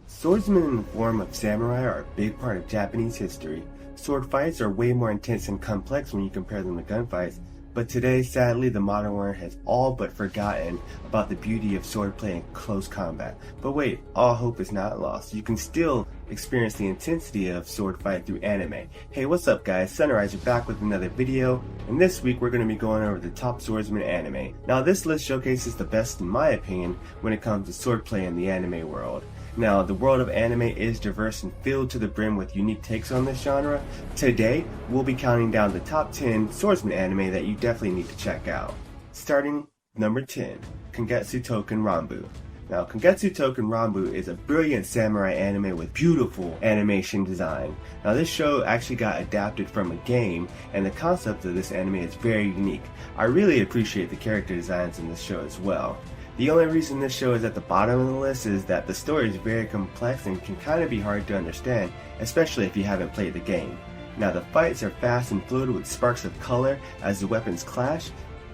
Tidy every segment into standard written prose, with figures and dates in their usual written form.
Swordsmen in the form of samurai are a big part of Japanese history. Sword fights are way more intense and complex when you compare them to gunfights, but today, sadly, the modern world has all but forgotten about the beauty of swordplay and close combat. But wait, all hope is not lost. You can still experience the intensity of sword fight through anime. Hey, what's up guys? Sunrise back with another video, and this week we're going to be going over the top swordsman anime. Now this list showcases the best in my opinion when it comes to swordplay in the anime world. Now, the world of anime is diverse and filled to the brim with unique takes on this genre. Today, we'll be counting down the top 10 swordsman anime that you definitely need to check out. Starting number 10, Kangetsu Touken Ranbu. Now, Kangetsu Touken Ranbu is a brilliant samurai anime with beautiful animation design. Now, this show actually got adapted from a game, and the concept of this anime is very unique. I really appreciate the character designs in this show as well. The only reason this show is at the bottom of the list is that the story is very complex and can kind of be hard to understand, especially if you haven't played the game. Now the fights are fast and fluid with sparks of color as the weapons clash.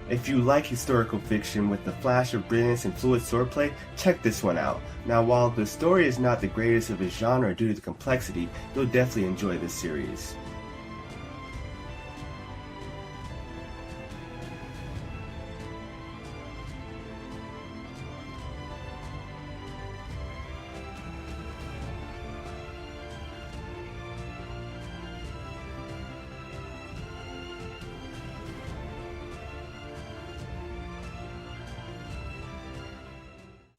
If you like historical fiction with the flash of brilliance and fluid swordplay, check this one out. Now while the story is not the greatest of its genre due to the complexity, you'll definitely enjoy this series.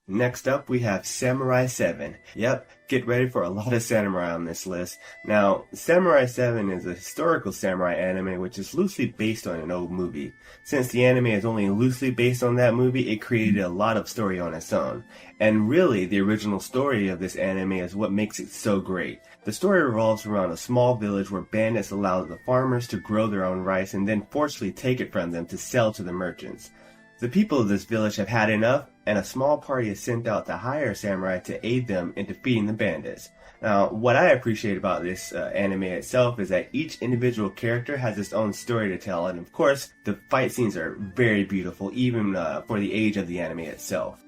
Next up, we have Samurai 7. Yep, get ready for a lot of samurai on this list. Now, Samurai 7 is a historical samurai anime which is loosely based on an old movie. Since the anime is only loosely based on that movie, it created a lot of story on its own. And really, the original story of this anime is what makes it so great. The story revolves around a small village where bandits allow the farmers to grow their own rice and then forcefully take it from them to sell to the merchants. The people of this village have had enough, and a small party is sent out to hire a samurai to aid them in defeating the bandits. Now, what I appreciate about this anime itself is that each individual character has its own story to tell, and of course, the fight scenes are very beautiful, even for the age of the anime itself.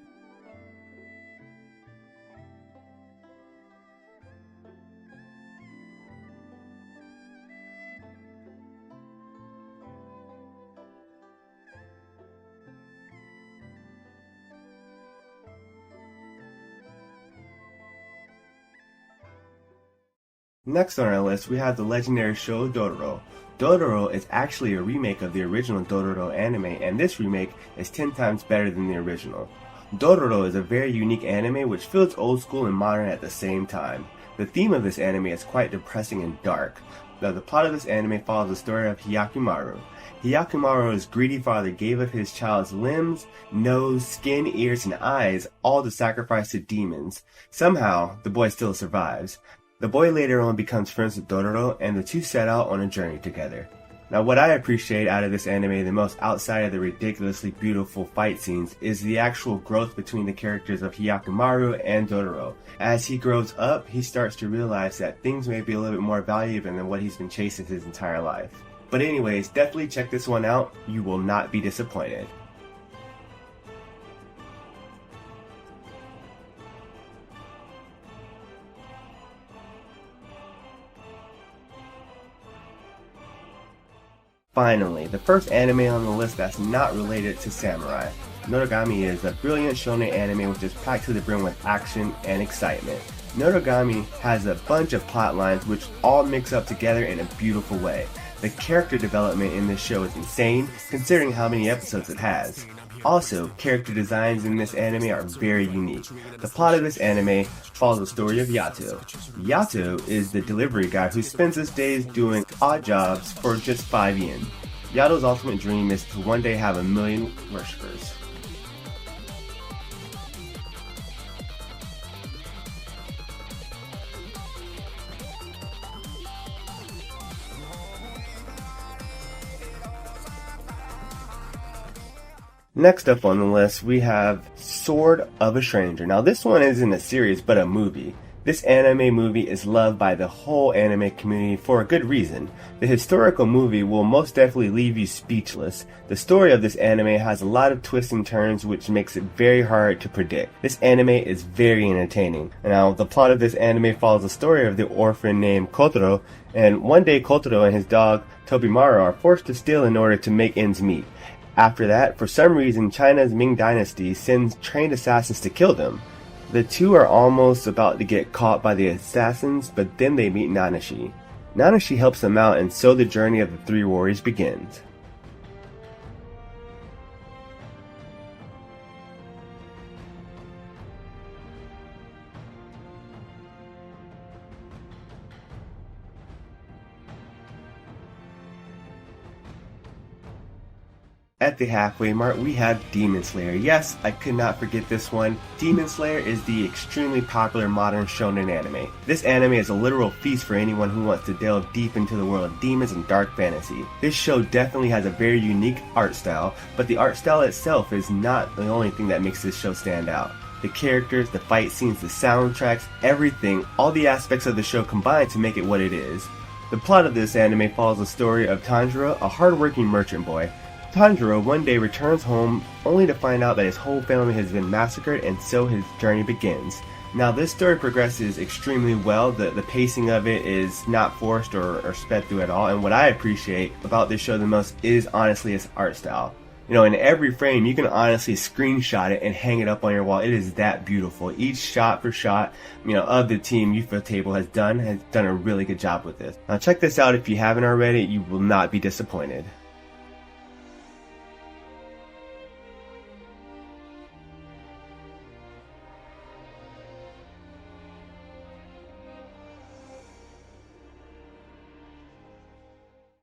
Next on our list, we have the legendary show Dororo. Dororo is actually a remake of the original Dororo anime, and this remake is 10 times better than the original. Dororo is a very unique anime which feels old school and modern at the same time. The theme of this anime is quite depressing and dark. Now, the plot of this anime follows the story of Hyakumaru. Hyakumaru's greedy father gave up his child's limbs, nose, skin, ears, and eyes, all to sacrifice to demons. Somehow, the boy still survives. The boy later on becomes friends with Dororo, and the two set out on a journey together. Now what I appreciate out of this anime the most, outside of the ridiculously beautiful fight scenes, is the actual growth between the characters of Hyakumaru and Dororo. As he grows up, he starts to realize that things may be a little bit more valuable than what he's been chasing his entire life. But anyways, definitely check this one out, you will not be disappointed. Finally, the first anime on the list that's not related to samurai. Noragami is a brilliant shonen anime which is packed to the brim with action and excitement. Noragami has a bunch of plot lines which all mix up together in a beautiful way. The character development in this show is insane, considering how many episodes it has. Also, character designs in this anime are very unique. The plot of this anime follows the story of Yato. Yato is the delivery guy who spends his days doing odd jobs for just 5 yen. Yato's ultimate dream is to one day have 1 million worshippers. Next up on the list, we have Sword of a Stranger. Now this one isn't a series, but a movie. This anime movie is loved by the whole anime community for a good reason. The historical movie will most definitely leave you speechless. The story of this anime has a lot of twists and turns which makes it very hard to predict. This anime is very entertaining. Now, the plot of this anime follows the story of the orphan named Kotaro, and one day Kotaro and his dog Tobimaru are forced to steal in order to make ends meet. After that, for some reason, China's Ming Dynasty sends trained assassins to kill them. The two are almost about to get caught by the assassins, but then they meet Nanashi. Nanashi helps them out, and so the journey of the three warriors begins. At the halfway mark, we have Demon Slayer. Yes, I could not forget this one. Demon Slayer is the extremely popular modern shonen anime. This anime is a literal feast for anyone who wants to delve deep into the world of demons and dark fantasy. This show definitely has a very unique art style, but the art style itself is not the only thing that makes this show stand out. The characters, the fight scenes, the soundtracks, everything, all the aspects of the show combine to make it what it is. The plot of this anime follows the story of Tanjiro, a hardworking merchant boy. Tanjiro one day returns home only to find out that his whole family has been massacred, and so his journey begins. Now, this story progresses extremely well. The pacing of it is not forced or sped through at all, and what I appreciate about this show the most is honestly its art style. You know, in every frame you can honestly screenshot it and hang it up on your wall. It is that beautiful. Each shot for shot, of the team Ufotable has done a really good job with this. Now check this out if you haven't already. You will not be disappointed.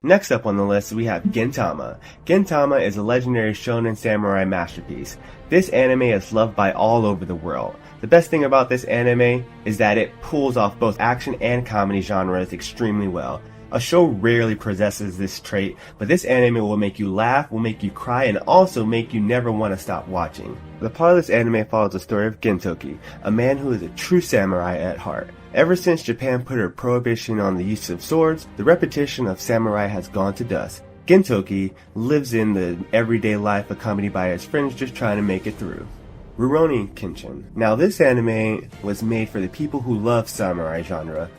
Next up on the list, we have Gintama. Gintama is a legendary shonen samurai masterpiece. This anime is loved by all over the world. The best thing about this anime is that it pulls off both action and comedy genres extremely well. A show rarely possesses this trait, but this anime will make you laugh, will make you cry, and also make you never want to stop watching. The plot of this anime follows the story of Gintoki, a man who is a true samurai at heart. Ever since Japan put a prohibition on the use of swords, the reputation of samurai has gone to dust. Gintoki lives in the everyday life accompanied by his friends just trying to make it through. Rurouni Kenshin. Now this anime was made for the people who love samurai genre.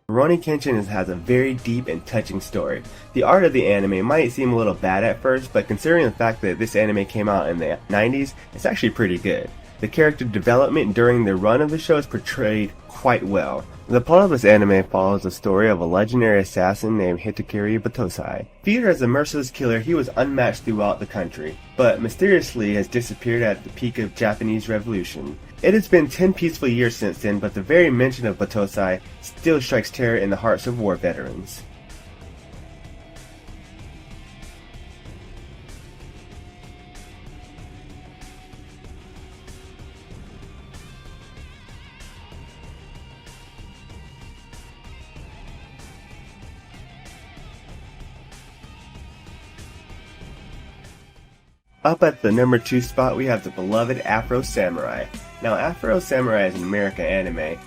Rurouni Kenshin has a very deep and touching story. The art of the anime might seem a little bad at first, but considering the fact that this anime came out in the 90s, it's actually pretty good. The character development during the run of the show is portrayed quite well. The plot of this anime follows the story of a legendary assassin named Hitakiri Batosai. Feared as a merciless killer, he was unmatched throughout the country, but mysteriously has disappeared at the peak of Japanese Revolution. It has been 10 peaceful years since then, but the very mention of Batosai still strikes terror in the hearts of war veterans. Up at the number 2 spot, we have the beloved Afro Samurai. Now, Afro Samurai is an American anime.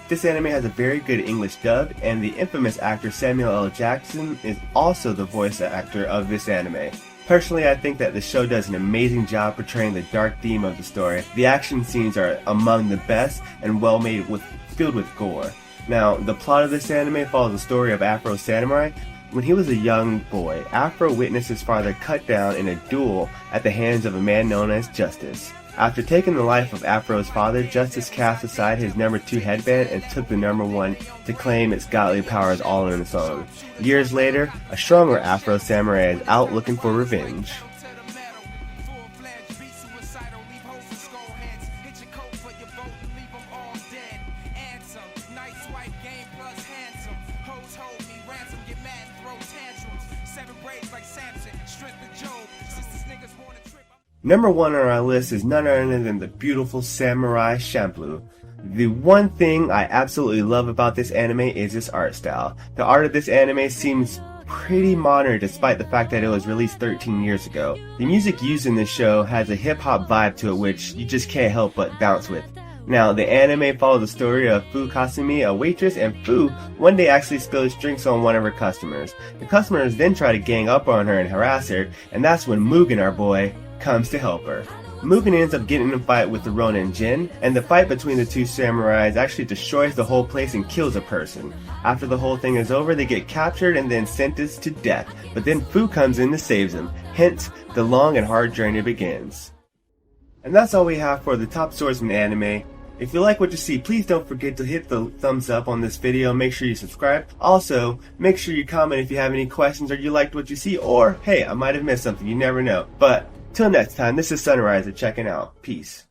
This anime has a very good English dub, and the infamous actor Samuel L. Jackson is also the voice actor of this anime. Personally, I think that the show does an amazing job portraying the dark theme of the story. The action scenes are among the best and well made, filled with gore. Now, the plot of this anime follows the story of Afro Samurai. When he was a young boy, Afro witnessed his father cut down in a duel at the hands of a man known as Justice. After taking the life of Afro's father, Justice cast aside his number 2 headband and took the number 1 to claim its godly powers all on its own. Years later, a stronger Afro Samurai is out looking for revenge. Number 1 on our list is none other than the beautiful Samurai Champloo. The one thing I absolutely love about this anime is its art style. The art of this anime seems pretty modern despite the fact that it was released 13 years ago. The music used in this show has a hip-hop vibe to it which you just can't help but bounce with. Now, the anime follows the story of Fu Kasumi, a waitress, and Fu one day actually spills drinks on one of her customers. The customers then try to gang up on her and harass her, and that's when Mugen, our boy, comes to help her. Mugen ends up getting in a fight with the Ronin Jin, and the fight between the two samurais actually destroys the whole place and kills a person. After the whole thing is over, they get captured and then sentenced to death, but then Fu comes in and saves them, hence the long and hard journey begins. And that's all we have for the top Swordsman anime. If you like what you see, please don't forget to hit the thumbs up on this video, make sure you subscribe. Also, make sure you comment if you have any questions or you liked what you see, or hey, I might have missed something, you never know. But till next time, this is Sunriser checking out. Peace.